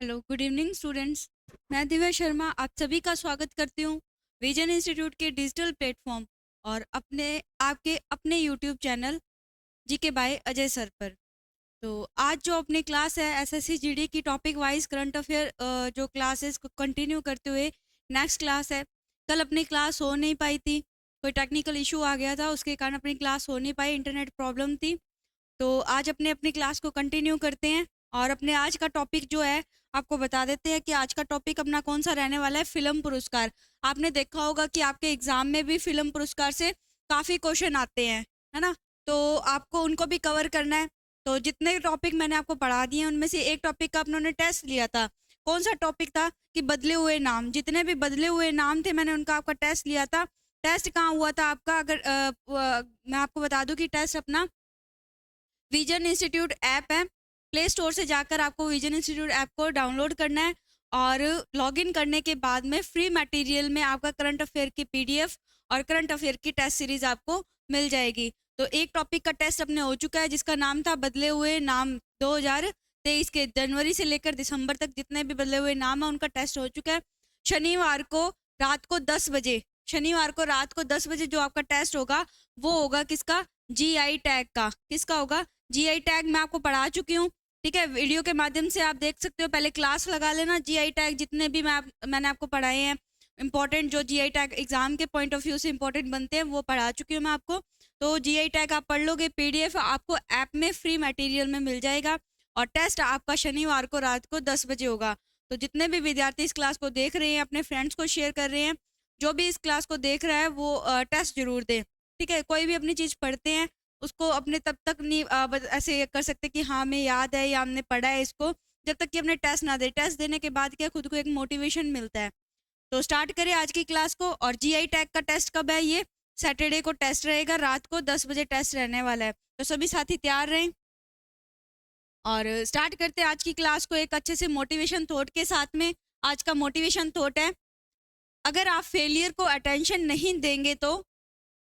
Hello, good evening students. मैं दिव्या शर्मा आप सभी का स्वागत करती हूँ विजन इंस्टीट्यूट के डिजिटल प्लेटफॉर्म और आपके अपने YouTube channel GK by Ajay sir पर। तो आज जो अपनी क्लास है एसएससी जीडी की टॉपिक वाइज करंट अफेयर जो क्लासेस को कंटिन्यू करते हुए नेक्स्ट क्लास है। कल अपनी क्लास हो नहीं पाई थी, कोई टेक्निकल इशू आ गया था, उसके कारण अपनी क्लास हो नहीं पाई, इंटरनेट प्रॉब्लम थी। तो आज अपने अपनी क्लास को कंटिन्यू करते हैं और अपने आज का टॉपिक जो है आपको बता देते हैं कि आज का टॉपिक अपना कौन सा रहने वाला है। फिल्म पुरस्कार। आपने देखा होगा कि आपके एग्जाम में भी फिल्म पुरस्कार से काफ़ी क्वेश्चन आते हैं, है ना। तो आपको उनको भी कवर करना है। तो जितने टॉपिक मैंने आपको पढ़ा दिए उनमें से एक टॉपिक का अपने टेस्ट लिया था। कौन सा टॉपिक था कि बदले हुए नाम। जितने भी बदले हुए नाम थे मैंने उनका आपका टेस्ट लिया था। टेस्ट कहाँ हुआ था आपका, अगर मैं आपको बता दूं कि टेस्ट अपना विजन इंस्टीट्यूट ऐप है। प्ले स्टोर से जाकर आपको विजन इंस्टीट्यूट ऐप को डाउनलोड करना है और लॉगिन करने के बाद में फ्री मटेरियल में आपका करंट अफेयर की पीडीएफ और करंट अफेयर की टेस्ट सीरीज आपको मिल जाएगी। तो एक टॉपिक का टेस्ट अपने हो चुका है जिसका नाम था बदले हुए नाम। 2023 के जनवरी से लेकर दिसंबर तक जितने भी बदले हुए नाम है उनका टेस्ट हो चुका है। शनिवार को रात को 10 बजे, शनिवार को रात को 10 बजे जो आपका टेस्ट होगा वो होगा किसका, जीआई टैग का। किसका होगा, जीआई टैग मैं आपको पढ़ा चुकी हूँ। ठीक है, वीडियो के माध्यम से आप देख सकते हो, पहले क्लास लगा लेना। जीआई टैग जितने भी मैंने आपको पढ़ाए हैं इंपॉर्टेंट, जो जीआई टैग एग्जाम के पॉइंट ऑफ व्यू से इंपॉर्टेंट बनते हैं वो पढ़ा चुकी हूँ मैं आपको। तो जीआई टैग आप पढ़ लोगे, पीडीएफ आपको ऐप में फ्री मटेरियल में मिल जाएगा और टेस्ट आपका शनिवार को रात को 10 बजे होगा। तो जितने भी विद्यार्थी इस क्लास को देख रहे हैं अपने फ्रेंड्स को शेयर कर रहे हैं। जो भी इस क्लास को देख रहा है वो टेस्ट जरूर दे। ठीक है, कोई भी अपनी चीज़ पढ़ते हैं उसको अपने तब तक नहीं ऐसे कर सकते कि हाँ हमें याद है या हमने पढ़ा है इसको, जब तक कि अपने टेस्ट ना दे। टेस्ट देने के बाद क्या खुद को एक मोटिवेशन मिलता है। तो स्टार्ट करें आज की क्लास को। और जीआई टैग का टेस्ट कब है, ये सैटरडे को टेस्ट रहेगा, रात को 10 बजे टेस्ट रहने वाला है। तो सभी साथी तैयार रहें और स्टार्ट करते हैं आज की क्लास को एक अच्छे से मोटिवेशन थॉट के साथ में। आज का मोटिवेशन थॉट है, अगर आप फेलियर को अटेंशन नहीं देंगे तो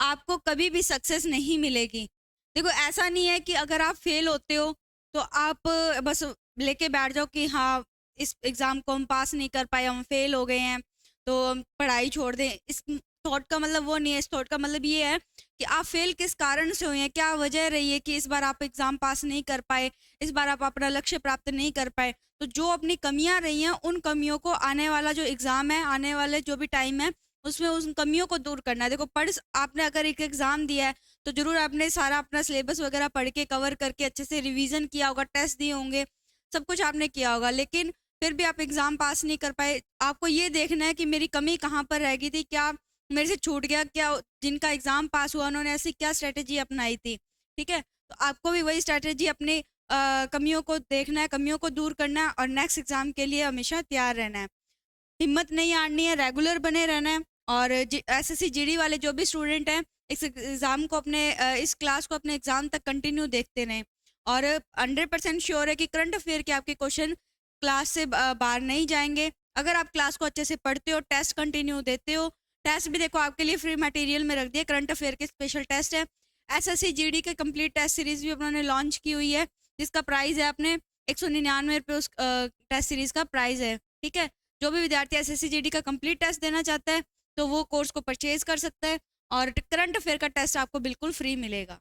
आपको कभी भी सक्सेस नहीं मिलेगी। देखो ऐसा नहीं है कि अगर आप फेल होते हो तो आप बस लेके बैठ जाओ कि हाँ इस एग्ज़ाम को हम पास नहीं कर पाए, हम फेल हो गए हैं तो हम पढ़ाई छोड़ दें। इस थॉट का मतलब वो नहीं है। इस थॉट का मतलब ये है कि आप फेल किस कारण से हुए हैं, क्या वजह रही है कि इस बार आप एग्ज़ाम पास नहीं कर पाए, इस बार आप अपना लक्ष्य प्राप्त नहीं कर पाए। तो जो अपनी कमियां रही हैं उन कमियों को आने वाला जो एग्ज़ाम है, आने वाले जो भी टाइम है उसमें उन कमियों को दूर करना है। देखो आपने अगर एक एग्ज़ाम दिया है तो ज़रूर आपने सारा अपना सिलेबस वगैरह पढ़ के कवर करके अच्छे से रिवीजन किया होगा, टेस्ट दिए होंगे, सब कुछ आपने किया होगा, लेकिन फिर भी आप एग्ज़ाम पास नहीं कर पाए। आपको ये देखना है कि मेरी कमी कहाँ पर रह गई थी, क्या मेरे से छूट गया, क्या जिनका एग्ज़ाम पास हुआ उन्होंने ऐसी क्या स्ट्रैटेजी अपनाई थी। ठीक है, तो आपको भी वही स्ट्रैटेजी अपने कमियों को देखना है, कमियों को दूर करना है और नेक्स्ट एग्ज़ाम के लिए हमेशा तैयार रहना है। हिम्मत नहीं हारनी है, रेगुलर बने रहना है। और एसएससी जीडी वाले जो भी स्टूडेंट हैं इस एग्ज़ाम को अपने इस क्लास को अपने एग्ज़ाम तक कंटिन्यू देखते रहें और 100% श्योर है कि करंट अफेयर के आपके क्वेश्चन क्लास से बाहर नहीं जाएंगे। अगर आप क्लास को अच्छे से पढ़ते हो, टेस्ट कंटिन्यू देते हो। टेस्ट भी देखो आपके लिए फ्री मटेरियल में रख दिया, करंट अफेयर के स्पेशल टेस्ट है। एसएससी जीडी के कंप्लीट टेस्ट सीरीज भी उन्होंने लॉन्च की हुई है जिसका प्राइस है अपने 199 रुपये। उस टेस्ट सीरीज का प्राइस है। ठीक है, जो भी विद्यार्थी एसएससी जीडी का कंप्लीट टेस्ट देना चाहता है तो वो कोर्स को परचेज कर सकता है और करंट अफेयर का टेस्ट आपको बिल्कुल फ्री मिलेगा।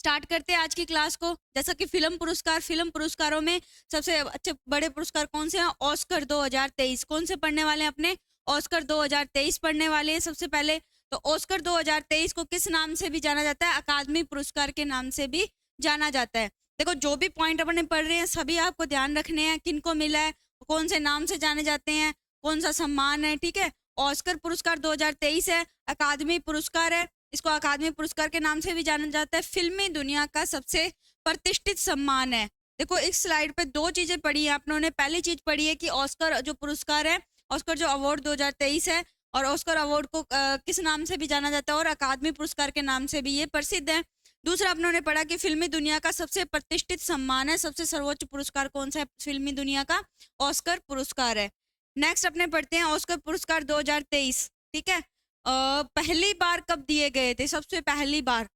स्टार्ट करते हैं आज की क्लास को। जैसा कि फिल्म पुरस्कार, फिल्म पुरस्कारों में सबसे अच्छे बड़े पुरस्कार कौन से हैं, ऑस्कर 2023। कौन से पढ़ने वाले हैं अपने, ऑस्कर 2023 पढ़ने वाले हैं सबसे पहले। तो ऑस्कर 2023 को किस नाम से भी जाना जाता है, अकादमी पुरस्कार के नाम से भी जाना जाता है। देखो जो भी पॉइंट अपने पढ़ रहे हैं सभी आपको ध्यान रखने हैं, किनको मिला है, कौन से नाम से जाने जाते हैं, कौन सा सम्मान है। ठीक है, ऑस्कर पुरस्कार 2023 है, अकादमी पुरस्कार है, इसको अकादमी पुरस्कार के नाम से भी जाना जाता है। फिल्मी दुनिया का सबसे प्रतिष्ठित सम्मान है। देखो इस स्लाइड पे दो चीजें पढ़ी है आप लोगों ने। पहली चीज पढ़ी है कि ऑस्कर जो पुरस्कार है, ऑस्कर जो अवार्ड 2023 है और ऑस्कर अवार्ड को किस नाम से भी जाना जाता है और अकादमी पुरस्कार के नाम से भी ये प्रसिद्ध है। दूसरा आप लोगों ने पढ़ा कि फिल्मी दुनिया का सबसे प्रतिष्ठित सम्मान है, सबसे सर्वोच्च पुरस्कार कौन सा है फिल्मी दुनिया का, ऑस्कर पुरस्कार है। नेक्स्ट अपने पढ़ते हैं ऑस्कर पुरस्कार 2023। ठीक है, पहली बार कब दिए गए थे, सबसे पहली बार।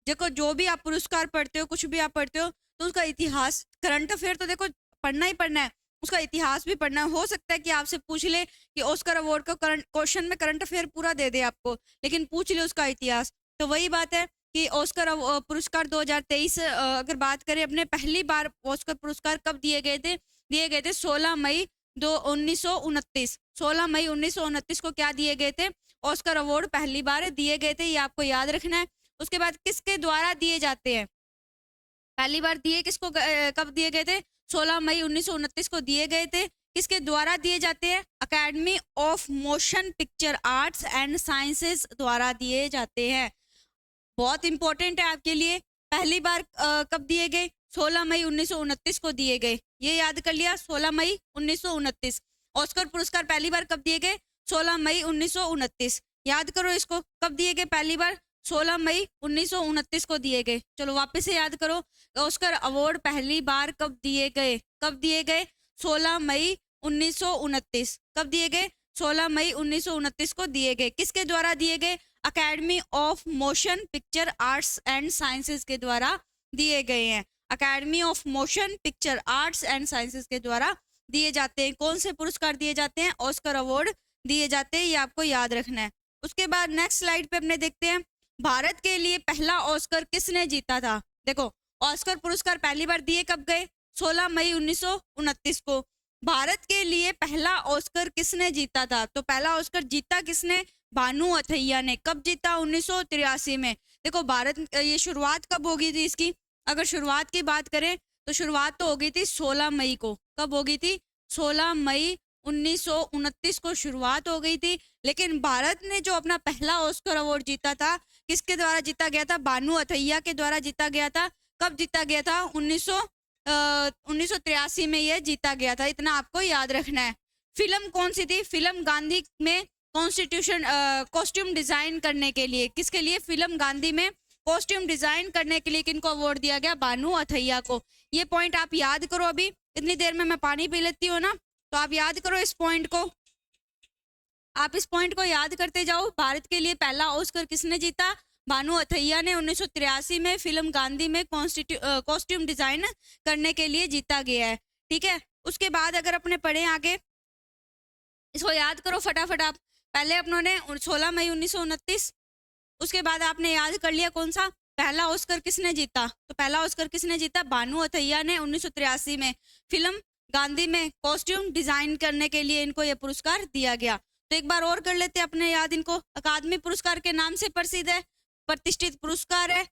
देखो जो भी आप पुरस्कार पढ़ते हो, कुछ भी आप पढ़ते हो तो उसका इतिहास, करंट अफेयर तो देखो पढ़ना ही पढ़ना है, उसका इतिहास भी पढ़ना है। हो सकता है कि आपसे पूछ ले कि ऑस्कर अवार्ड का करंट क्वेश्चन में करंट अफेयर पूरा दे दे आपको, लेकिन पूछ ले उसका इतिहास। तो वही बात है कि ऑस्कर पुरस्कार 2023 अगर बात करें, अपने पहली बार ऑस्कर पुरस्कार कब दिए गए थे 16 मई 1929। 16 मई 1929 को क्या दिए गए थे? ऑस्कर अवार्ड पहली बार दिए गए थे, ये आपको याद रखना है। उसके बाद किसके द्वारा दिए जाते हैं? पहली बार दिए किसको कब दिए गए थे? 16 मई 1929 को दिए गए थे। किसके द्वारा दिए जाते हैं? Academy of motion picture arts and sciences द्वारा दिए जाते हैं। बहुत इंपॉर्टेंट है आपके लिए। पहली बार कब दिए गए? 16 मई 1929 को दिए गए, ये याद कर लिया, 16 मई 1929। ऑस्कर पुरस्कार पहली बार कब दिए गए? 16 मई 1929। याद करो इसको, कब दिए गए पहली बार? 16 मई 1929 को दिए गए। चलो वापस से याद करो, ऑस्कर अवार्ड पहली बार कब दिए गए? कब दिए गए? 16 मई 1929। कब दिए गए? 16 मई 1929 को दिए गए। किसके द्वारा दिए गए? Academy of motion picture arts and sciences के द्वारा दिए गए हैं। Academy of motion picture arts and sciences के द्वारा दिए जाते हैं। कौन से पुरस्कार दिए जाते हैं? ऑस्कर अवार्ड दिए जाते हैं, ये आपको याद रखना है। उसके बाद नेक्स्ट स्लाइड पे अपने देखते हैं, भारत के लिए पहला ऑस्कर किसने जीता था? देखो, ऑस्कर पुरस्कार पहली बार दिए कब गए? 16 मई 1929 को। भारत के लिए पहला ऑस्कर किसने जीता था? तो पहला ऑस्कर जीता किसने? भानु अथैया ने। कब जीता? 1983 में। देखो भारत, ये शुरुआत कब होगी थी इसकी? अगर शुरुआत की बात करें तो शुरुआत तो हो गई थी 16 मई को। कब हो गई थी? 16 मई 1929 को शुरुआत हो गई थी। लेकिन भारत ने जो अपना पहला ऑस्कर अवार्ड जीता था, किसके द्वारा जीता गया था? भानु अथैया के द्वारा जीता गया था। कब जीता गया था? 1983 में यह जीता गया था, इतना आपको याद रखना है। फिल्म कौन सी थी? फिल्म गांधी में कॉन्स्टिट्यूशन कॉस्ट्यूम डिजाइन करने के लिए। किसके लिए? फिल्म गांधी में कॉस्ट्यूम डिजाइन करने के लिए किनको अवार्ड दिया गया? भानु अथैया को। ये पॉइंट आप याद करो। अभी इतनी देर में मैं पानी पी लेती हूँ ना, तो आप याद करो इस पॉइंट को। आप इस पॉइंट को याद करते जाओ। भारत के लिए पहला ऑस्कर किसने जीता? भानु अथैया ने 1983 में फिल्म गांधी में कॉस्ट्यूम डिजाइन करने के लिए जीता गया है। ठीक है, उसके बाद अगर अपने पढ़े आगे, इसको याद करो फटाफट आप। पहले अपनों ने 16 मई 1929, उसके बाद आपने याद कर लिया कौन सा पहला ऑस्कर किसने जीता? तो पहला ऑस्कर किसने जीता? भानु अथैया ने 1983 में फिल्म गांधी में कॉस्ट्यूम डिजाइन करने के लिए इनको यह पुरस्कार दिया गया। तो एक बार और कर लेते हैं अपने याद इनको। अकादमी पुरस्कार के नाम से प्रसिद्ध है, प्रतिष्ठित पुरस्कार है।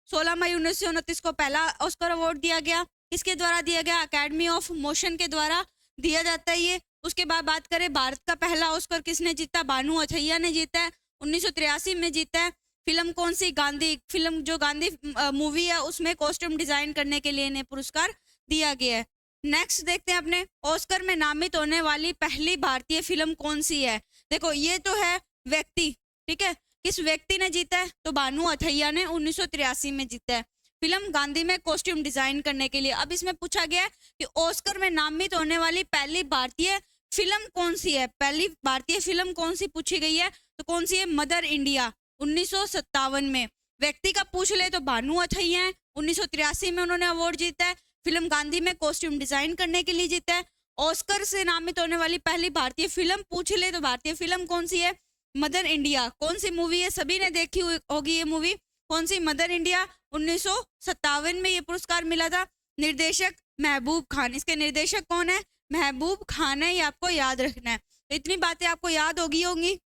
16 मई 1929 को पहला ऑस्कर अवार्ड दिया गया। किसके द्वारा दिया गया? अकेडमी ऑफ मोशन के द्वारा दिया जाता है ये। उसके बाद बात करें भारत का पहला ऑस्कर किसने जीता? भानु अथैया ने जीता है, 1983 में जीता है। फिल्म कौन सी? गांधी। फिल्म जो गांधी मूवी है उसमें कॉस्ट्यूम डिजाइन करने के लिए इन्हें पुरस्कार दिया गया है। नेक्स्ट देखते हैं अपने, ऑस्कर में नामित होने वाली पहली भारतीय फिल्म कौन सी है? देखो ये तो है व्यक्ति, ठीक है, किस व्यक्ति ने जीता है? तो भानु अथैया ने 1983 में जीता है फिल्म गांधी में कॉस्ट्यूम डिजाइन करने के लिए। अब इसमें पूछा गया है कि ऑस्कर में नामित होने वाली पहली भारतीय फिल्म कौन सी है? पहली भारतीय फिल्म कौन सी पूछी गई है? तो कौन सी है? मदर इंडिया, 1957 में। व्यक्ति का पूछ ले तो भानु अथैया है, 1983 में उन्होंने अवार्ड जीता है, फिल्म गांधी में कॉस्ट्यूम डिजाइन करने के लिए जीता है। ऑस्कर से नामित होने वाली पहली भारतीय फिल्म पूछ ले तो भारतीय फिल्म कौन सी है? Mother India. कौन सी मूवी है? सभी ने देखी होगी ये मूवी। कौन सी? Mother India. 1957 में ये पुरस्कार मिला था। निर्देशक महबूब खान। इसके निर्देशक कौन है? महबूब खान है, ये आपको याद रखना है। तो इतनी बातें आपको याद होंगी।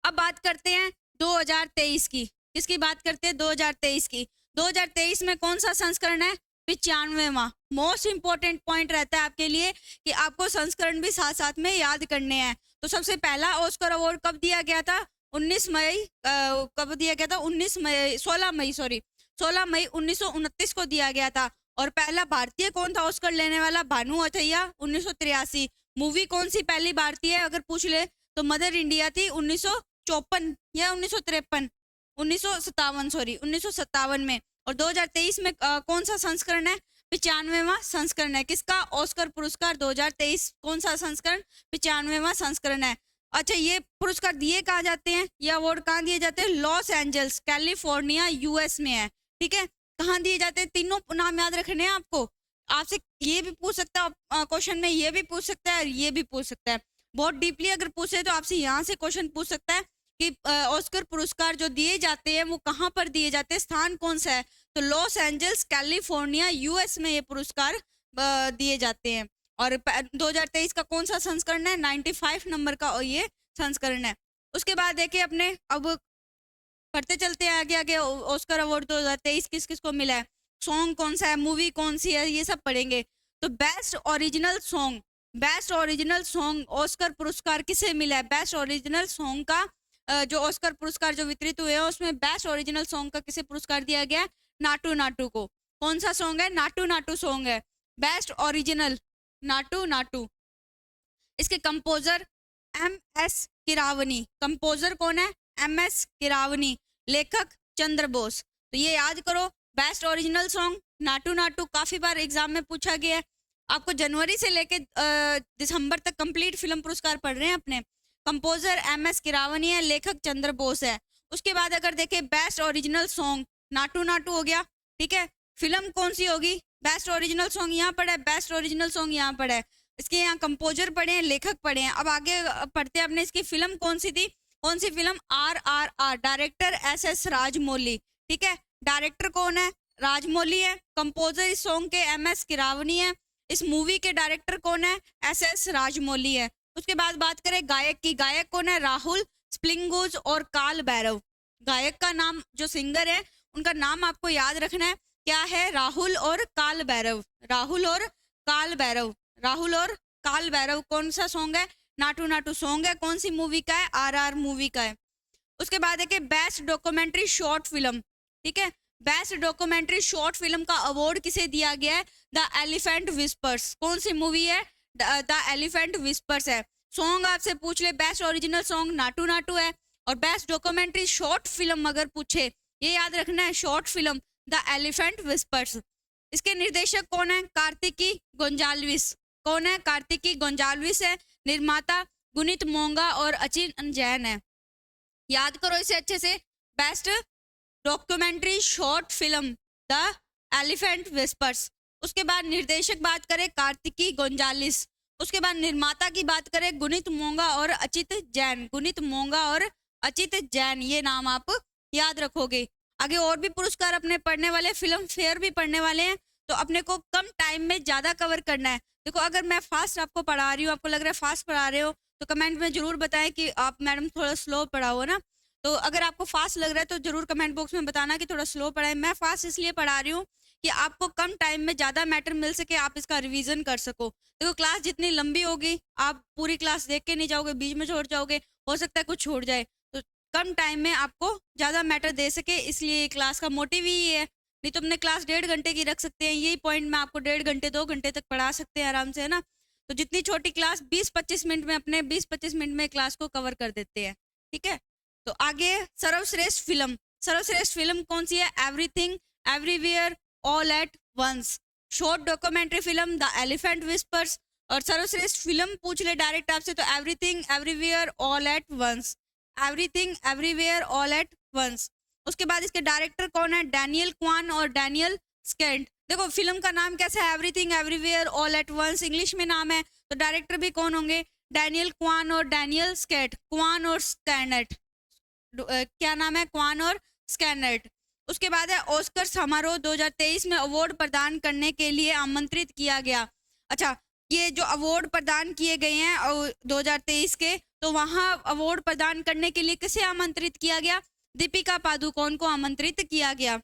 अब बात करते हैं 2023 की। किसकी बात करते हैं? 2023 की। 2023 में कौन सा संस्करण है? 95वां। मोस्ट इंपॉर्टेंट पॉइंट रहता है आपके लिए कि आपको संस्करण भी साथ साथ में याद करने हैं। तो सबसे पहला ऑस्कर अवार्ड कब दिया गया था? 19 मई कब दिया गया था? 16 मई 1929 को दिया गया था। और पहला भारतीय कौन था ऑस्कर लेने वाला? भानु अथैया, 1983। मूवी कौन सी पहली भारतीय है अगर पूछ ले तो मदर इंडिया थी, 1954 या 1953, 1957 में। और 2023 में कौन सा संस्करण है? 95वां संस्करण है। किसका? ऑस्कर पुरस्कार 2023 कौन सा संस्करण? 95वां संस्करण है। अच्छा, ये पुरस्कार दिए कहाँ जाते हैं? ये अवार्ड कहाँ दिए जाते हैं? लॉस एंजल्स, कैलिफोर्निया, यूएस में है। ठीक है, कहाँ दिए जाते हैं? तीनों नाम याद रखने हैं आपको। आपसे ये भी पूछ सकता है क्वेश्चन में, ये भी पूछ सकता है और ये भी पूछ सकता है। बहुत डीपली अगर पूछे तो आपसे यहाँ से क्वेश्चन पूछ सकता है कि ऑस्कर पुरस्कार जो दिए जाते हैं वो कहाँ पर दिए जाते हैं, स्थान कौन सा है? तो लॉस एंजल्स कैलिफोर्निया यूएस में ये पुरस्कार दिए जाते हैं। और 2023 का कौन सा संस्करण है? 95 नंबर का और ये संस्करण है। उसके बाद देखिए अपने अब पढ़ते चलते हैं आगे आगे। ऑस्कर अवार्ड 2023 किस किस को मिला है, सॉन्ग कौन सा है, मूवी कौन सी है, ये सब पढ़ेंगे। तो best original song, best original song Oscar पुरस्कार किसे मिला है? बेस्ट ओरिजिनल सॉन्ग का जो ऑस्कर पुरस्कार जो वितरित हुए हैं उसमें बेस्ट ओरिजिनल सॉन्ग का किसे पुरस्कार दिया गया है? नाटू नाटू को। कौन सा सॉन्ग है? नाटू नाटू सॉन्ग है बेस्ट ओरिजिनल, नाटू नाटू। इसके कंपोजर एम.एस. किरावनी। कंपोजर कौन है? एम.एस. किरावनी। लेखक चंद्र बोस। तो ये याद करो, best original song Naatu Naatu काफी बार एग्जाम में पूछा गया है। आपको जनवरी से लेके दिसंबर तक कंप्लीट फिल्म पुरस्कार पढ़ रहे हैं अपने। Composer MS. किरावनी है, लेखक चंद्र बोस है। उसके बाद अगर देखें best original song, Naatu Naatu हो गया, ठीक है। फिल्म कौन सी होगी? बेस्ट ओरिजिनल सॉन्ग यहाँ पड़ा है, बेस्ट ओरिजिनल सॉन्ग यहाँ पड़ा है। इसके यहाँ कंपोजर पढ़े हैं, लेखक पढ़े हैं। अब आगे पढ़ते हैं अपने इसकी फिल्म कौन सी थी, कौन सी film? RRR। Director S S. Rajamouli, ठीक है। डायरेक्टर कौन है? राजमौली है। कंपोजर इस सॉन्ग के एम.एस. किरावनी है। इस मूवी के डायरेक्टर कौन है? एस.एस. राजमौली है। उसके बाद बात करें गायक की, गायक कौन है? राहुल स्प्लिंगोज और काल भैरव। गायक का नाम, जो सिंगर है उनका नाम आपको याद रखना है, क्या है? राहुल और काल भैरव। राहुल और काल भैरव, राहुल और काल भैरव। कौन सा सॉन्ग है? नाटू नाटू सॉन्ग है। कौन सी मूवी का है? RR मूवी का है। उसके बाद है कि बेस्ट डॉक्यूमेंट्री शॉर्ट फिल्म, ठीक है। बेस्ट डॉक्यूमेंट्री शॉर्ट फिल्म का अवार्ड किसे दिया गया है? The elephant whispers. कौन सी मूवी है? द एलिफेंट विस्पर्स है। सॉन्ग आपसे पूछ ले, best original song Naatu Naatu है, और बेस्ट डॉक्यूमेंट्री शॉर्ट फिल्म अगर पूछे, ये याद रखना है, short film the elephant whispers. इसके निर्देशक कौन है? कार्तिकी गोंजाल्विस। कौन है? कार्तिकी गोंजाल्विस है। निर्माता गुनीत मोंगा और अचित जैन है। याद करो इसे अच्छे से, best documentary short film the elephant whispers. उसके बाद निर्देशक बात करें कार्तिकी गोंजालिस। उसके बाद निर्माता की बात करें गुनीत मोंगा और अचित जैन। गुनीत मोंगा और अचित जैन, ये नाम आप याद रखोगे। आगे और भी पुरस्कार अपने पढ़ने वाले, फिल्म फेयर भी पढ़ने वाले हैं, तो अपने को कम टाइम में ज़्यादा कवर करना है। देखो अगर मैं फास्ट आपको पढ़ा रही हूँ, आपको लग रहा है फास्ट पढ़ा रहे हो, तो कमेंट में जरूर बताएं कि आप मैडम थोड़ा स्लो पढ़ाओ ना। तो अगर आपको फास्ट लग रहा है तो जरूर कमेंट बॉक्स में बताना कि थोड़ा स्लो पढ़ाएं। मैं फास्ट इसलिए पढ़ा रही हूँ कि आपको कम टाइम में ज़्यादा मैटर मिल सके, आप इसका रिवीजन कर सको। देखो क्लास जितनी लंबी होगी, आप पूरी क्लास देख के नहीं जाओगे, बीच में छोड़ जाओगे, हो सकता है कुछ छूट जाए। तो कम टाइम में आपको ज़्यादा मैटर दे सके, इसलिए क्लास का मोटिव ही ये है। नहीं तो अपने क्लास 1.5 घंटे की रख सकते हैं, यही पॉइंट में आपको 1.5 घंटे 2 घंटे तक पढ़ा सकते हैं आराम से, है ना। तो जितनी छोटी क्लास 20-25 मिनट में, अपने 20-25 मिनट में क्लास को कवर कर देते हैं, ठीक है। तो आगे सर्वश्रेष्ठ फिल्म, सर्वश्रेष्ठ फिल्म कौन सी है? Everything everywhere all at once. Short documentary film the elephant whispers. और सर्वश्रेष्ठ फिल्म पूछ ले डायरेक्ट आपसे तो everything everywhere all at once. Everything everywhere all at once. उसके बाद इसके डायरेक्टर कौन है? डैनियल क्वान और डैनियल स्केंट। देखो फिल्म का नाम कैसा है? Everything everywhere all at once, English में नाम है, तो डायरेक्टर भी कौन होंगे? डैनियल क्वान और डैनियल स्केट। क्वान और स्कैनेट, क्या नाम है? क्वान और स्कैनेट। उसके बाद है ऑस्कर समारोह 2023 में अवार्ड प्रदान करने के लिए आमंत्रित किया गया। अच्छा, ये जो अवार्ड प्रदान किए गए हैं 2023 के, तो वहाँ अवार्ड प्रदान करने के लिए किसे आमंत्रित किया गया? दीपिका पादुकोण को आमंत्रित किया गया।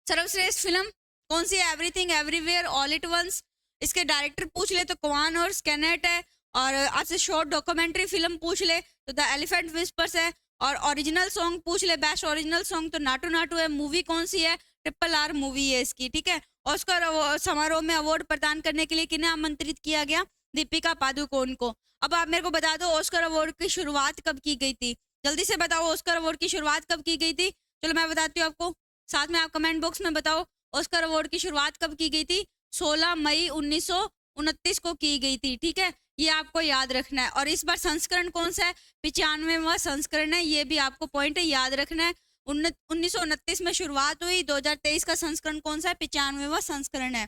सर्वश्रेष्ठ फिल्म कौन सी है? Everything everywhere all at once. इसके डायरेक्टर पूछ ले तो क्वान और स्कैनेट है। और आपसे शॉर्ट डॉक्यूमेंट्री फिल्म पूछ ले तो द एलिफेंट विस्पर्स है। और ओरिजिनल सॉन्ग पूछ ले, बेस्ट ओरिजिनल सॉन्ग तो नाटू नाटू है। मूवी कौन सी है? RRR मूवी है इसकी, ठीक है। ऑस्कर समारोह में अवार्ड प्रदान करने के लिए किन्हें आमंत्रित किया गया? दीपिका पादुकोण को। अब आप मेरे को बता दो ऑस्कर अवार्ड की शुरुआत कब की गई थी? जल्दी से बताओ ऑस्कर अवार्ड की शुरुआत कब की गई थी? चलो मैं बताती हूँ आपको, साथ में आप कमेंट बॉक्स में बताओ ऑस्कर अवार्ड की शुरुआत कब की गई थी? 16 मई 1929 को की गई थी, ठीक है। ये आपको याद रखना है। और इस बार संस्करण कौन सा है? 95वां संस्करण है, ये भी आपको पॉइंट याद रखना है। 1929 में शुरुआत हुई, 2023 का संस्करण कौन सा है? 95वां संस्करण है।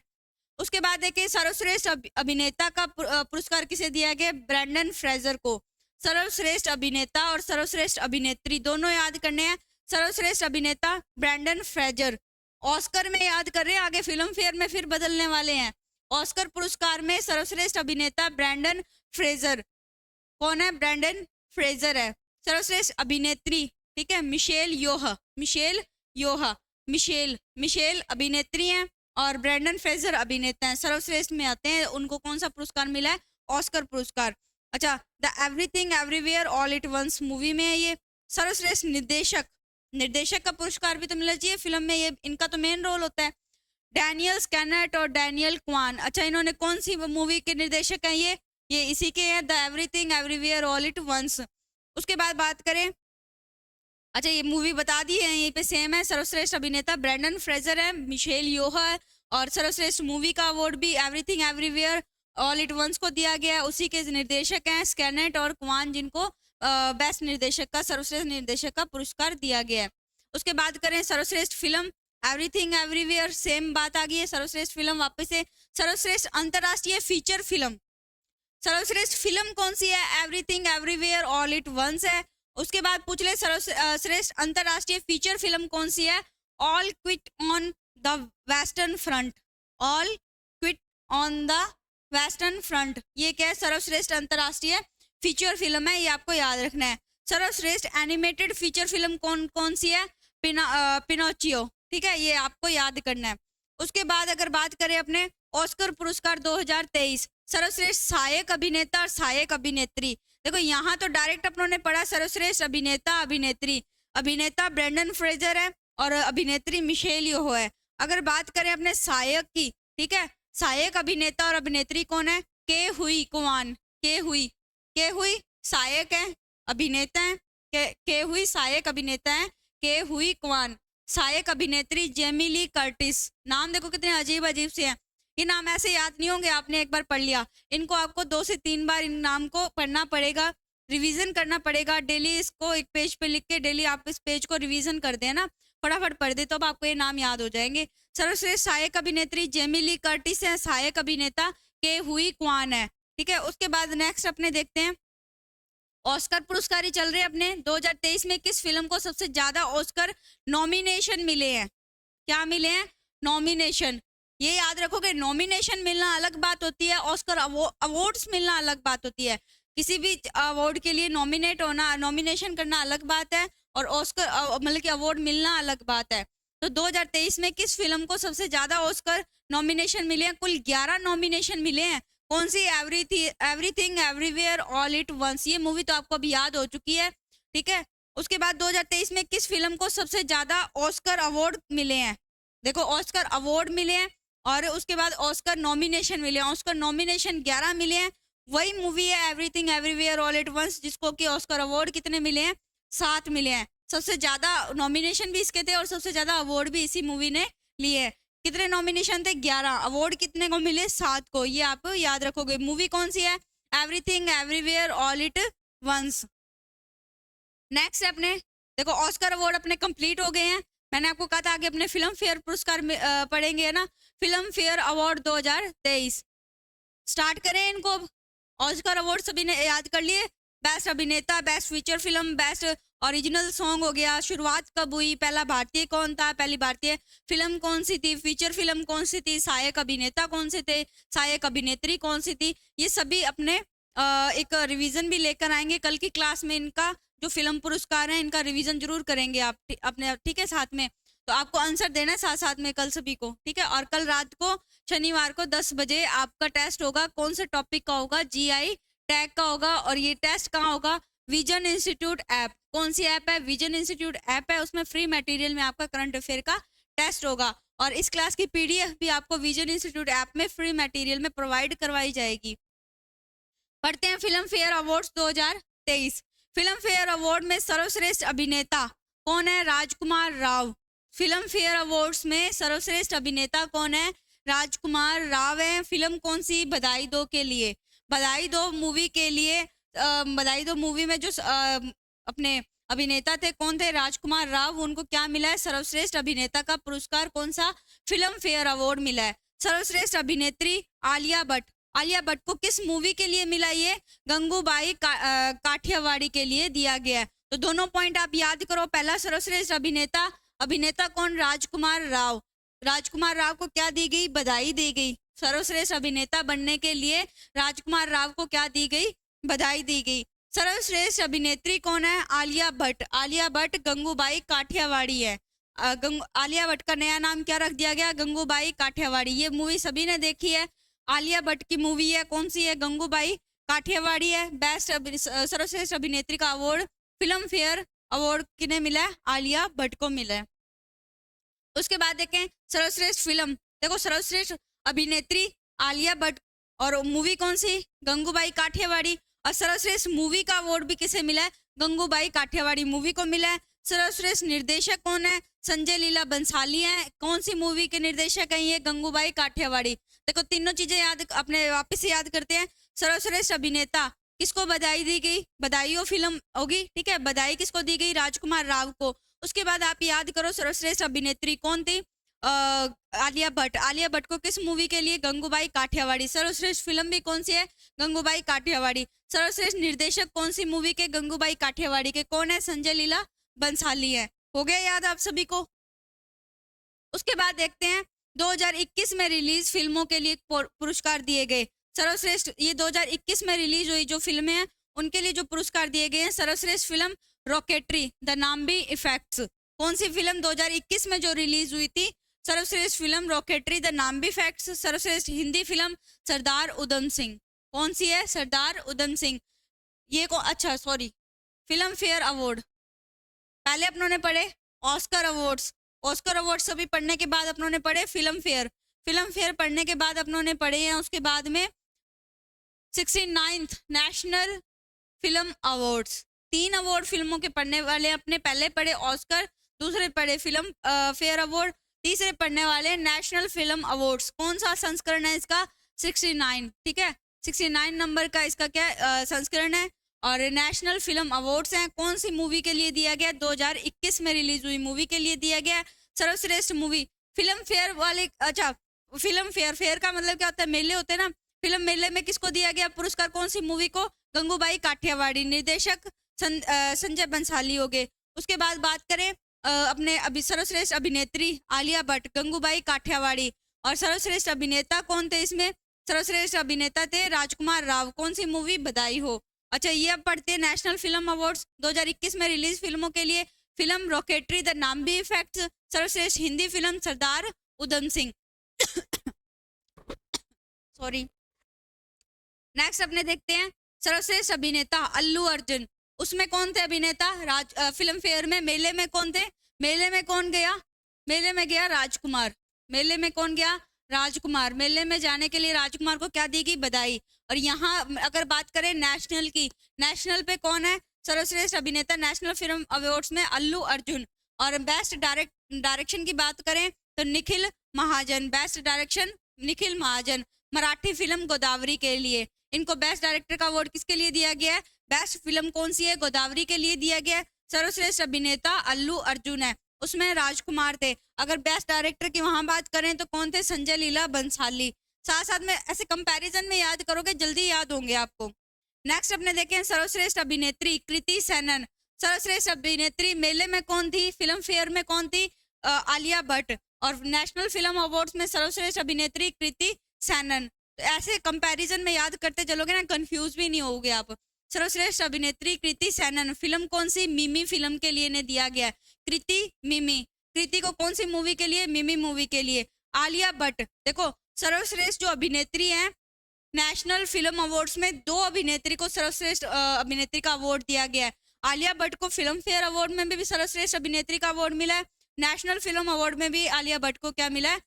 उसके बाद देखिए सर्वश्रेष्ठ अभिनेता का पुरस्कार किसे दिया गया? ब्रैंडन फ्रेजर को। सर्वश्रेष्ठ अभिनेता और सर्वश्रेष्ठ अभिनेत्री दोनों याद करने हैं। सर्वश्रेष्ठ अभिनेता ब्रैंडन फ्रेजर, ऑस्कर में याद कर रहे हैं, आगे फिल्म फेयर में फिर बदलने वाले हैं। ऑस्कर पुरस्कार में सर्वश्रेष्ठ अभिनेता ब्रैंडन फ्रेजर, कौन है? ब्रैंडन फ्रेजर है। सर्वश्रेष्ठ अभिनेत्री, ठीक है, मिशेल योह, मिशेल अभिनेत्री हैं और ब्रैंडन फ्रेजर अभिनेता हैं। सर्वश्रेष्ठ में आते हैं, उनको कौन सा पुरस्कार मिला है? ऑस्कर पुरस्कार। अच्छा, the everything everywhere all at once movie में है ये। सर्वश्रेष्ठ निर्देशक का पुरस्कार भी तो मिलना चाहिए फिल्म में, ये इनका तो मेन रोल होता है। डैनियल स्कैनट और डैनियल क्वान, अच्छा इन्होंने कौन सी मूवी के निर्देशक हैं? ये इसी के हैं, the everything everywhere all at once. उसके बाद बात करें, अच्छा ये मूवी बता दी है, यहीं पे सेम है। सर्वश्रेष्ठ अभिनेता ब्रैंडन फ्रेजर है, मिशेल योह है, और सर्वश्रेष्ठ मूवी का अवार्ड भी everything everywhere all at once को दिया गया है। उसी के निर्देशक हैं स्कैनट और क्वान, जिनको बेस्ट निर्देशक का, सर्वश्रेष्ठ निर्देशक का पुरस्कार दिया गया है। उसके बाद करें सर्वश्रेष्ठ फिल्म, एवरीथिंग एवरीवेयर सेम बात आ गई है। सर्वश्रेष्ठ फिल्म वापस से, सर्वश्रेष्ठ अंतर्राष्ट्रीय फीचर फिल्म, सर्वश्रेष्ठ फिल्म कौन सी है? Everything everywhere all at once है। उसके बाद पूछ ले सर्वश्रेष्ठ अंतर्राष्ट्रीय फीचर फिल्म कौन सी है? All quit on the western front, all quit on the western front, ये क्या है? सर्वश्रेष्ठ अंतर्राष्ट्रीय फीचर फिल्म है, ये आपको याद रखना है। सर्वश्रेष्ठ एनिमेटेड फीचर फिल्म कौन सी है? पिनोचियो, ठीक है, ये आपको याद करना है। उसके बाद अगर बात करें अपने ऑस्कर पुरस्कार 2023, सर्वश्रेष्ठ सहायक अभिनेता और सहायक अभिनेत्री, देखो यहाँ तो डायरेक्ट अपनों ने पढ़ा सर्वश्रेष्ठ अभिनेता अभिनेत्री, अभिनेता ब्रैंडन फ्रेजर है और अभिनेत्री मिशेल योह है। अगर बात करें अपने सहायक की, ठीक है, सहायक अभिनेता और अभिनेत्री कौन है? के हुई कुवान, के हुई सहायक है, अभिनेता है, के हुई सहायक अभिनेता है, के हुई कुवान। सहायक अभिनेत्री जेमी ली कर्टिस, नाम देखो कितने अजीब अजीब से हैं, ये नाम ऐसे याद नहीं होंगे, आपने एक बार पढ़ लिया, इनको आपको 2 से 3 बार इन नाम को पढ़ना पड़ेगा, रिवीजन करना पड़ेगा डेली। इसको एक पेज पे लिख के डेली आप इस पेज को रिवीजन कर देना, फटाफट पढ़ दे तो अब आपको ये नाम याद हो जाएंगे। सर्वश्रेष्ठ सहायक अभिनेत्री जेमी ली कर्टिस है, सहायक अभिनेता के हुई क्वान है, ठीक है। उसके बाद नेक्स्ट अपने देखते हैं ऑस्कर पुरस्कार ही चल रहे हैं अपने। 2023 में किस फिल्म को सबसे ज्यादा ऑस्कर नॉमिनेशन मिले हैं? क्या मिले हैं? नॉमिनेशन। ये याद रखोगे, नॉमिनेशन मिलना अलग बात होती है, ऑस्कर अवार्ड्स मिलना अलग बात होती है। किसी भी अवार्ड के लिए नॉमिनेट होना, नॉमिनेशन करना अलग बात है, और ऑस्कर मतलब कि अवार्ड मिलना अलग बात है। तो 2023 में किस फिल्म को सबसे ज्यादा ऑस्कर नॉमिनेशन मिले हैं? कुल 11 नॉमिनेशन मिले हैं। कौन सी? Everything everywhere all at once, ये मूवी तो आपको अभी याद हो चुकी है, ठीक है। उसके बाद 2023 में किस फिल्म को सबसे ज्यादा ऑस्कर अवार्ड मिले हैं? देखो ऑस्कर अवार्ड मिले हैं और उसके बाद ऑस्कर नॉमिनेशन मिले हैं। ऑस्कर नॉमिनेशन 11 मिले हैं, वही मूवी है everything everywhere all at once, जिसको कि ऑस्कर अवार्ड कितने मिले हैं? 7 मिले हैं। सबसे ज्यादा नॉमिनेशन भी इसके थे और सबसे ज्यादा अवार्ड भी इसी मूवी ने लिए। कितने नॉमिनेशन थे? 11। अवार्ड कितने को मिले? 7 को। ये आप याद रखोगे। मूवी कौन सी है? Everything everywhere all at once. Next है अपने, देखो ऑस्कर अवार्ड अपने कंप्लीट हो गए हैं। मैंने आपको कहा था आगे अपने फिल्म फेयर पुरस्कार पढ़ेंगे, है ना। फिल्म फेयर अवार्ड 2023 स्टार्ट करें इनको। ऑस्कर अवार्ड सभी ने याद कर लिए। बेस्ट अभिनेता, best feature film, best original song हो गया, शुरुआत कब हुई, पहला भारतीय कौन था, पहली भारतीय फिल्म कौन सी थी, फीचर फिल्म कौन सी थी, सहायक अभिनेता कौन से थे, सहायक अभिनेत्री कौन सी थी, ये सभी अपने एक रिवीजन भी लेकर आएंगे कल की क्लास में। इनका जो फिल्म पुरस्कार है इनका रिवीजन जरूर करेंगे आप अपने, ठीक है, साथ में। तो आपको आंसर देना है साथ साथ में कल सभी को, ठीक है। और कल रात को शनिवार को 10 बजे आपका टेस्ट होगा। कौन से टॉपिक का होगा? जीआई टैग का होगा। और ये टेस्ट कहाँ होगा? Vision institute app. कौन सी ऐप है? विजन इंस्टीट्यूट ऐप है, उसमें फ्री मटेरियल में आपका करंट अफेयर का टेस्ट होगा। और इस क्लास की पीडीएफ भी आपको विजन इंस्टीट्यूट ऐप में फ्री मटेरियल में प्रोवाइड करवाई जाएगी। पढ़ते हैं film fair awards 2023। Film fair award में सर्वश्रेष्ठ अभिनेता कौन है? राजकुमार राव। फिल्म फेयर अवार्ड्स में सर्वश्रेष्ठ अभिनेता कौन है? राजकुमार राव है। फिल्म कौन सी? बधाई दो के लिए। बधाई दो मूवी के लिए, बधाई दो मूवी में जो अपने अभिनेता थे कौन थे? राजकुमार राव। उनको क्या मिला है? सर्वश्रेष्ठ अभिनेता का पुरस्कार। कौन सा? फिल्म फेयर अवार्ड मिला है। सर्वश्रेष्ठ अभिनेत्री आलिया भट्ट। आलिया भट्ट को किस मूवी के लिए मिला ये? गंगूबाई काठियावाड़ी के लिए दिया गया है। तो दोनों पॉइंट आप याद करो। पहला सर्वश्रेष्ठ अभिनेता, अभिनेता कौन? राजकुमार राव। राजकुमार राव को क्या दी गई? बधाई दी गई। सर्वश्रेष्ठ अभिनेता बनने के लिए राजकुमार राव को क्या दी गई? बधाई दी गई। सर्वश्रेष्ठ अभिनेत्री कौन है? आलिया भट्ट। आलिया भट्ट गंगूबाई काठियावाड़ी है। आलिया भट्ट का नया नाम क्या रख दिया गया? गंगूबाई काठियावाड़ी। ये मूवी सभी ने देखी है। आलिया भट्ट की मूवी है, कौन सी है? गंगूबाई काठियावाड़ी है। बेस्ट सर्वश्रेष्ठ अभिनेत्री का अवार्ड, फिल्म फेयर अवार्ड किन्हें मिला है? आलिया भट्ट को मिला है। उसके बाद देखें सर्वश्रेष्ठ फिल्म। देखो सर्वश्रेष्ठ अभिनेत्री आलिया भट्ट और मूवी कौन सी? गंगूबाई काठियावाड़ी। और सर्वश्रेष्ठ मूवी का अवार्ड भी किसे मिला है? गंगूबाई काठियावाड़ी मूवी को मिला है। सर्वश्रेष्ठ निर्देशक कौन है? संजय लीला बंसाली हैं। कौन सी मूवी के निर्देशक हैं ये? गंगूबाई काठियावाड़ी। देखो तीनों चीजें याद, अपने वापस से याद करते हैं। सर्वश्रेष्ठ अभिनेता किसको बधाई दी गई? बधाई फिल्म होगी, ठीक है। बधाई किसको दी गई? राजकुमार राव को। उसके बाद आप याद करो सर्वश्रेष्ठ अभिनेत्री कौन थी? आलिया भट्ट। आलिया भट्ट को किस मूवी के लिए? गंगूबाई काठियावाड़ी। सर्वश्रेष्ठ फिल्म भी कौन सी है? गंगूबाई काठियावाड़ी। सर्वश्रेष्ठ निर्देशक कौन सी मूवी के? गंगूबाई काठियावाड़ी के। कौन है? संजय लीला बंसाली है। हो गया याद आप सभी को? उसके बाद देखते हैं 2021 में रिलीज फिल्मों के लिए पुरस्कार दिए गए। सर्वश्रेष्ठ, ये 2021 में रिलीज हुई जो फिल्में हैं उनके लिए जो पुरस्कार दिए गए हैं। सर्वश्रेष्ठ film rocketry the Nambi effects. कौन सी फिल्म 2021 में जो रिलीज हुई थी? सर्वश्रेष्ठ film rocketry the Nambi effects. सर्वश्रेष्ठ हिंदी फिल्म सरदार उधम सिंह। कौन सी है? सरदार उधम सिंह। ये को अच्छा सॉरी, फिल्म फेयर अवार्ड पहले अपनों ने पढ़े। ऑस्कर अवार्ड्स, ऑस्कर अवार्ड्स सभी पढ़ने के बाद अपनों ने पढ़े फिल्म फेयर। फिल्म फेयर पढ़ने के बाद अपनों ने पढ़े हैं उसके बाद में 69th national film awards. 3 award फिल्मों के पढ़ने वाले अपने पहले पढ़े ऑस्कर, दूसरे पढ़े फिल्म फेयर अवार्ड, तीसरे पढ़ने वाले नेशनल फिल्म अवार्ड्स। कौन सा संस्करण है इसका? 69, ठीक है। 69 नंबर का इसका क्या संस्करण है। और नेशनल फिल्म अवार्ड्स हैं। कौन सी मूवी के लिए दिया गया? 2021 में रिलीज हुई मूवी के लिए दिया गया। सर्वश्रेष्ठ मूवी फिल्म फेयर वाले, अच्छा फिल्म फेयर, फेयर का मतलब क्या होता है? मेले होते हैं ना। फिल्म मेले में किसको दिया गया पुरस्कार? कौन सी मूवी को? गंगूबाई काठियावाड़ी। निर्देशक संजय बंसाली हो गए। उसके बाद बात करें अपने सर्वश्रेष्ठ अभिनेत्री आलिया भट्ट, गंगूबाई काठियावाड़ी। और सर्वश्रेष्ठ अभिनेता कौन थे इसमें? सर्वश्रेष्ठ अभिनेता थे राजकुमार राव। कौन सी मूवी? बधाई हो। अच्छा ये अब पढ़ते हैं नेशनल फिल्म अवार्ड्स 2021 में रिलीज फिल्मों के लिए। Film rocketry the Nambi effects. सर्वश्रेष्ठ Hindi film Sardar Udham Singh. Sorry. Next अपने देखते हैं सर्वश्रेष्ठ अभिनेता अल्लू अर्जुन। उसमें कौन थे अभिनेता? फिल्म फेयर में मेले में कौन थे? मेले में कौन गया? मेले में गया राजकुमार। मेले में कौन गया? राजकुमार। मेले में जाने के लिए राजकुमार को क्या दी गई? बधाई। और यहाँ अगर बात करें नेशनल की, नेशनल पे कौन है? सर्वश्रेष्ठ अभिनेता नेशनल फिल्म अवार्ड्स में अल्लू अर्जुन। और बेस्ट डायरेक्शन की बात करें तो निखिल महाजन। बेस्ट डायरेक्शन निखिल महाजन, मराठी फिल्म गोदावरी के लिए। इनको बेस्ट डायरेक्टर का अवार्ड किसके लिए दिया गया है? बेस्ट फिल्म कौन सी है? गोदावरी के लिए दिया गया है। सर्वश्रेष्ठ अभिनेता अल्लू अर्जुन है, उसमें राजकुमार थे। अगर बेस्ट डायरेक्टर की वहां बात करें तो कौन थे? संजय लीला बंसाली। साथ साथ में ऐसे कंपैरिजन में याद करोगे जल्दी याद होंगे आपको। नेक्स्ट अपने देखें सर्वश्रेष्ठ अभिनेत्री कृति सेनन। सर्वश्रेष्ठ अभिनेत्री मेले में कौन थी? फिल्म फेयर में कौन थी? आलिया भट्ट। और नेशनल फिल्म अवार्ड्स में सर्वश्रेष्ठ अभिनेत्री कृति सेनन। तो ऐसे कंपैरिजन में याद करते चलोगे ना, कंफ्यूज भी नहीं होगे आप। सर्वश्रेष्ठ अभिनेत्री कृति सेनन। फिल्म कौन सी? मिमी फिल्म के लिए ने दिया गया है। कृति मिमी। कृति को कौन सी मूवी के लिए? मिमी मूवी के लिए। आलिया भट्ट, देखो सर्वश्रेष्ठ जो अभिनेत्री है नेशनल फिल्म अवार्ड्स में 2 अभिनेत्री को सर्वश्रेष्ठ अभिनेत्री का अवार्ड दिया गया है। आलिया भट्ट को फिल्म फेयर अवार्ड में भी सर्वश्रेष्ठ अभिनेत्री का अवार्ड मिला है। नेशनल फिल्म अवार्ड में भी आलिया भट्ट को क्या मिला है?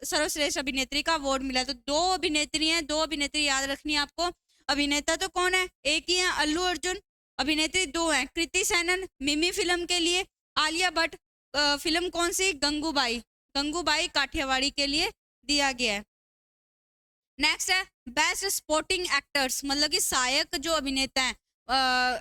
सर्वश्रेष्ठ अभिनेत्री का अवार्ड मिला है। तो 2 अभिनेत्री हैं, 2 अभिनेत्री याद रखनी है आपको। अभिनेता तो कौन है? एक ही है, अल्लू अर्जुन। अभिनेत्री 2 हैं, कृति सेनन मिमी फिल्म के लिए, आलिया भट्ट फिल्म कौन सी? गंगूबाई। गंगूबाई काठियावाड़ी के लिए दिया गया है। नेक्स्ट है बेस्ट सपोर्टिंग एक्टर्स, मतलब कि सहायक जो अभिनेता है,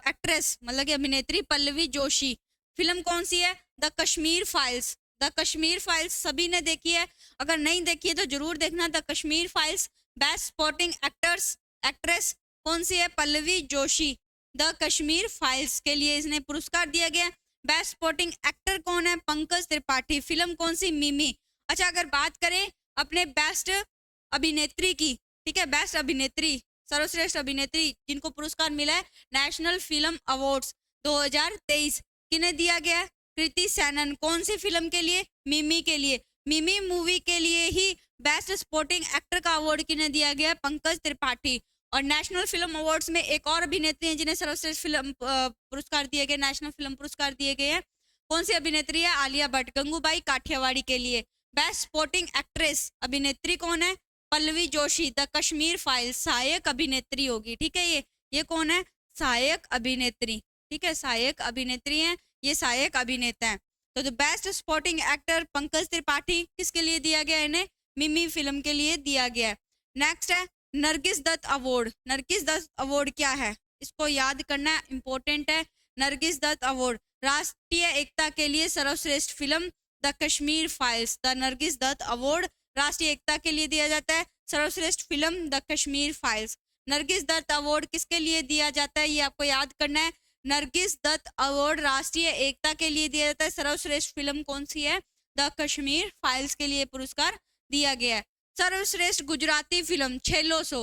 एक्ट्रेस मतलब कि अभिनेत्री पल्लवी जोशी। फिल्म कौन सी है? The Kashmir files. The Kashmir files सभी ने देखी है, अगर नहीं देखी है तो जरूर देखना। The Kashmir files. Best supporting actress कौन सी है? पल्लवी जोशी। द कश्मीर फाइल्स के लिए इसने पुरस्कार दिया गया। बेस्ट सपोर्टिंग एक्टर कौन है? पंकज त्रिपाठी। फिल्म कौन सी? मिमी। अच्छा, अगर बात करें अपने बेस्ट अभिनेत्री की, ठीक है, बेस्ट अभिनेत्री, सर्वश्रेष्ठ अभिनेत्री जिनको पुरस्कार मिला है नेशनल फिल्म अवार्ड्स 2023, किन्हें दिया गया? कृति सैनन। कौन सी फिल्म के लिए? मिमी के लिए। मिमी मूवी के लिए ही बेस्ट सपोर्टिंग एक्टर का अवार्ड किन्हें दिया गया? पंकज त्रिपाठी। और नेशनल फिल्म अवार्ड्स में एक और अभिनेत्री हैं जिन्हें सर्वश्रेष्ठ फिल्म पुरस्कार दिए गए, नेशनल फिल्म पुरस्कार दिए गए हैं। कौन सी अभिनेत्री है? आलिया भट्ट। गंगूबाई काठियावाड़ी के लिए। बेस्ट सपोर्टिंग एक्ट्रेस अभिनेत्री कौन है? पल्लवी जोशी। द कश्मीर फाइल सहायक अभिनेत्री होगी, ठीक है। ये कौन है? सहायक अभिनेत्री, ठीक है, सहायक अभिनेत्री हैं, ये सहायक अभिनेता है। तो the best supporting actor Pankaj Tripathi किसके लिए दिया गया? इन्हें मिमी फिल्म के लिए दिया गया है। नेक्स्ट है नरगिस दत्त अवार्ड। नरगिस दत्त अवार्ड क्या है? इसको याद करना इंपॉर्टेंट है। नरगिस दत्त अवार्ड राष्ट्रीय एकता के लिए सर्वश्रेष्ठ film the Kashmir files. The Nargis Dutt award राष्ट्रीय एकता के लिए दिया जाता है, सर्वश्रेष्ठ film the Kashmir files. Nargis Dutt award किसके लिए दिया जाता है? ये आपको याद करना है। नरगिस दत्त अवार्ड राष्ट्रीय एकता के लिए दिया जाता है। सर्वश्रेष्ठ फिल्म कौन सी है? द कश्मीर फाइल्स के लिए पुरस्कार दिया गया है। सर्वश्रेष्ठ गुजराती फिल्म छेलो सो।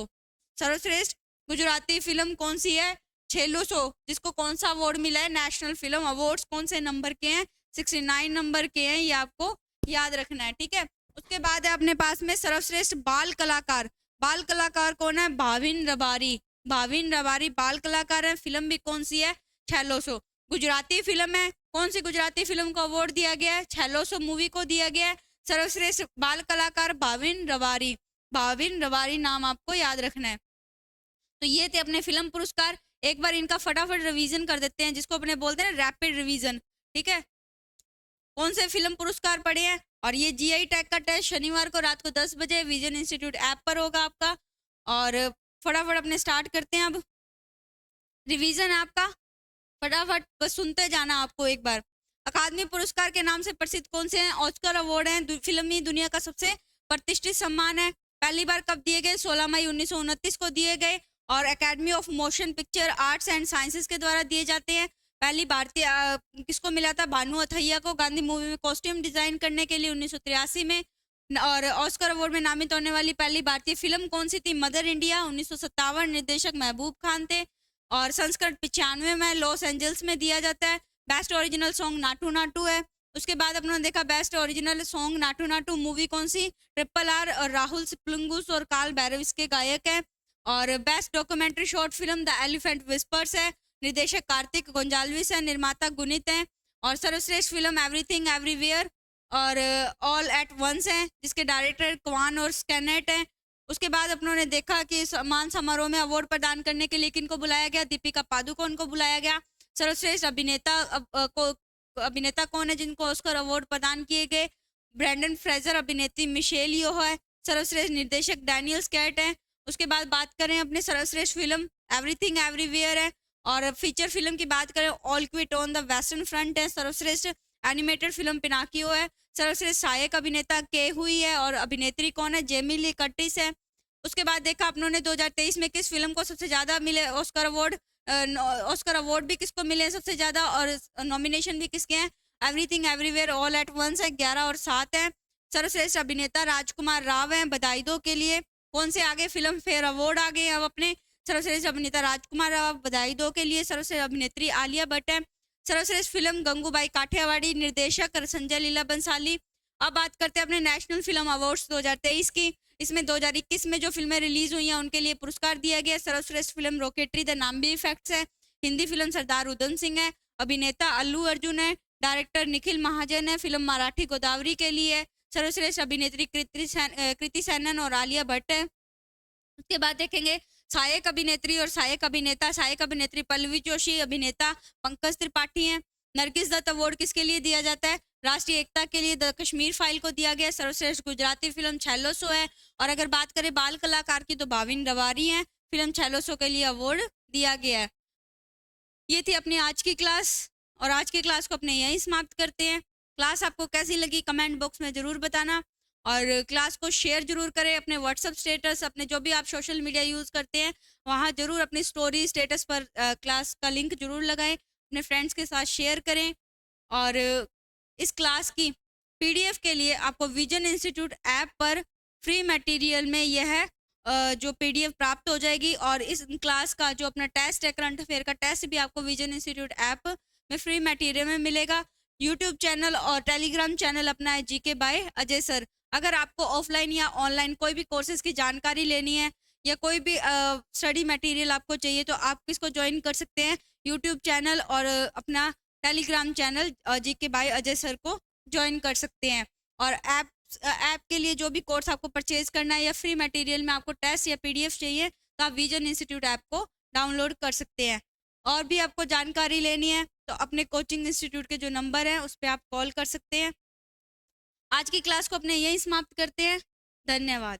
सर्वश्रेष्ठ गुजराती फिल्म कौन सी है? छेलो सो, जिसको कौन सा अवार्ड मिला है? National film awards. कौन से नंबर के हैं? 69 नंबर के हैं, ये आपको याद रखना है, ठीक है। उसके बाद है अपने पास में सर्वश्रेष्ठ बाल कलाकार। बाल कलाकार कौन है? भाविन रबारी। भाविन रबारी बाल कलाकार है। फिल्म भी कौन सी है? छेलो सो। गुजराती फिल्म है, कौन सी गुजराती फिल्म को अवार्ड दिया गया है? छेलो सो मूवी को दिया गया है। सर्वश्रेष्ठ बाल कलाकार भाविन रबारी। भाविन रबारी नाम आपको याद रखना है। तो ये थे अपने फिल्म पुरस्कार। एक बार इनका फटाफट रिवीजन कर देते हैं, जिसको अपने बोलते हैं रैपिड रिवीजन, ठीक है। कौन से फिल्म पुरस्कार पड़े हैं? और ये जीआई टैग का टेस्ट शनिवार को रात को 10 बजे विजन इंस्टीट्यूट ऐप पर होगा आपका। और फटाफट अपने स्टार्ट करते हैं अब रिवीजन आपका। फटाफट बस सुनते जाना आपको एक बार। अकादमी पुरस्कार के नाम से प्रसिद्ध कौन से हैं? ऑस्कर अवार्ड हैं, फिल्मी दुनिया का सबसे प्रतिष्ठित सम्मान है। पहली बार कब दिए गए? 16 मई 1929 को दिए गए। और academy of motion picture arts and sciences के द्वारा दिए जाते हैं। पहली भारतीय किसको मिला था? भानु अथैया को, गांधी मूवी में कॉस्ट्यूम डिजाइन करने के लिए 1983 में। और ऑस्कर अवार्ड में नामित होने वाली पहली भारतीय फिल्म कौन सी थी? Mother India 1957। निर्देशक महबूब खान थे। और संस्करण 95 में लॉस एंजल्स में दिया जाता है। Best original song Naatu Naatu है। उसके बाद अपने देखा best original song Naatu Naatu movie कौन सी? ट्रिपल आर और राहुल सिप्लुंगुस और कार्ल बैरव इसके गायक है। और best documentary short film the elephant whispers है। निर्देशक कार्तिक गोंजाल्विस है, निर्माता गुनित है। और सर्वश्रेष्ठ फिल्म एवरीथिंग एवरीवेयर और ऑल एट वंस है, जिसके डायरेक्टर क्वान और स्कैनेट है। उसके बाद अपनों ने देखा कि सम्मान समारोह में अवार्ड प्रदान करने के लिए किनको बुलाया गया? दीपिका पादुकोण को बुलाया गया। सर्वश्रेष्ठ अभिनेता कौन है जिनको ऑस्कर अवार्ड प्रदान किए गए? Brendan Fraser. अभिनेत्री मिशेल यो है। सर्वश्रेष्ठ निर्देशक डैनियल स्कैट है। उसके बाद बात करें अपने सर्वश्रेष्ठ फिल्म एवरीथिंग एवरीवेयर है। और फीचर फिल्म की बात करें all quit on the western front है। सर्वश्रेष्ठ एनिमेटेड फिल्म पिनाकियो है। सर्वश्रेष्ठ सहायक अभिनेता के हुई है। और अभिनेत्री कौन है? जेमी ली कर्टिस है। उसके बाद देखा अपनों ने 2023 में किस फिल्म को सबसे ज्यादा मिले ऑस्कर अवार्ड। ऑस्कर अवार्ड भी किसको मिले हैं सबसे ज्यादा, और नॉमिनेशन भी किसके हैं? Everything everywhere all at once है, 11 और 7 है। सर्वश्रेष्ठ अभिनेता राजकुमार राव हैं बधाई दो के लिए। कौन से आगे? फिल्म फेयर अवार्ड आ गए अब अपने। सर्वश्रेष्ठ अभिनेता राजकुमार राव बधाई दो के लिए। सर्वश्रेष्ठ अभिनेत्री आलिया भट्ट है। सर्वश्रेष्ठ फिल्म गंगूबाई काठियावाड़ी। निर्देशक संजय लीला बंसाली। अब बात करते हैं अपने नेशनल फिल्म अवार्ड्स 2023 की। इसमें 2021 में जो फिल्में रिलीज हुई हैं उनके लिए पुरस्कार दिया गया। सर्वश्रेष्ठ फिल्म रॉकेटरी द नाम भी इफेक्ट्स है। हिंदी फिल्म सरदार उधम सिंह है। अभिनेता अल्लू अर्जुन है। डायरेक्टर निखिल महाजन है। फिल्म मराठी गोदावरी के लिए है। सर्वश्रेष्ठ अभिनेत्री कृति सैनन और आलिया भट्ट है। उसके बाद देखेंगे सहायक अभिनेत्री और सहायक अभिनेता। सहायक अभिनेत्री पल्लवी जोशी, अभिनेता पंकज त्रिपाठी हैं। नरगिस दत्त अवार्ड किसके लिए दिया जाता है? राष्ट्रीय एकता के लिए द कश्मीर फाइल को दिया गया। सर्वश्रेष्ठ गुजराती फिल्म छेलो सो है। और अगर बात करें बाल कलाकार की तो भाविन रबारी है। फिल्म छेलो सो के लिए अवार्ड दिया गया है। ये थी अपनी आज की क्लास, और आज की क्लास को अपने यहीं समाप्त करते हैं। क्लास आपको कैसी लगी कमेंट बॉक्स में ज़रूर बताना, और क्लास को शेयर ज़रूर करें अपने व्हाट्सअप स्टेटस, अपने जो भी आप सोशल मीडिया यूज़ करते हैं वहाँ ज़रूर अपनी स्टोरी स्टेटस पर क्लास का लिंक ज़रूर लगाएं, अपने फ्रेंड्स के साथ शेयर करें। और इस क्लास की पीडीएफ के लिए आपको विजन इंस्टीट्यूट ऐप पर फ्री मटेरियल में यह जो पीडीएफ प्राप्त हो जाएगी, और इस क्लास का जो अपना टेस्ट है करंट अफेयर का टेस्ट भी आपको विजन इंस्टीट्यूट ऐप में फ्री मटेरियल में मिलेगा। यूट्यूब चैनल और टेलीग्राम चैनल अपना है जीके बाय अजय सर। अगर आपको ऑफलाइन या ऑनलाइन कोई भी कोर्सेज की जानकारी लेनी है या कोई भी स्टडी मटेरियल आपको चाहिए तो आप किसको ज्वाइन कर सकते हैं, यूट्यूब चैनल और अपना Telegram channel GK by Ajay sir को ज्वाइन कर सकते हैं। और ऐप के लिए जो भी कोर्स आपको परचेज करना है या फ्री मटेरियल में आपको टेस्ट या पीडीएफ चाहिए तो आप विजन इंस्टीट्यूट ऐप को डाउनलोड कर सकते हैं। और भी आपको जानकारी लेनी है तो अपने कोचिंग इंस्टीट्यूट के जो नंबर है उस पर आप कॉल कर सकते हैं। आज की क्लास को अपने यहीं समाप्त करते हैं। धन्यवाद।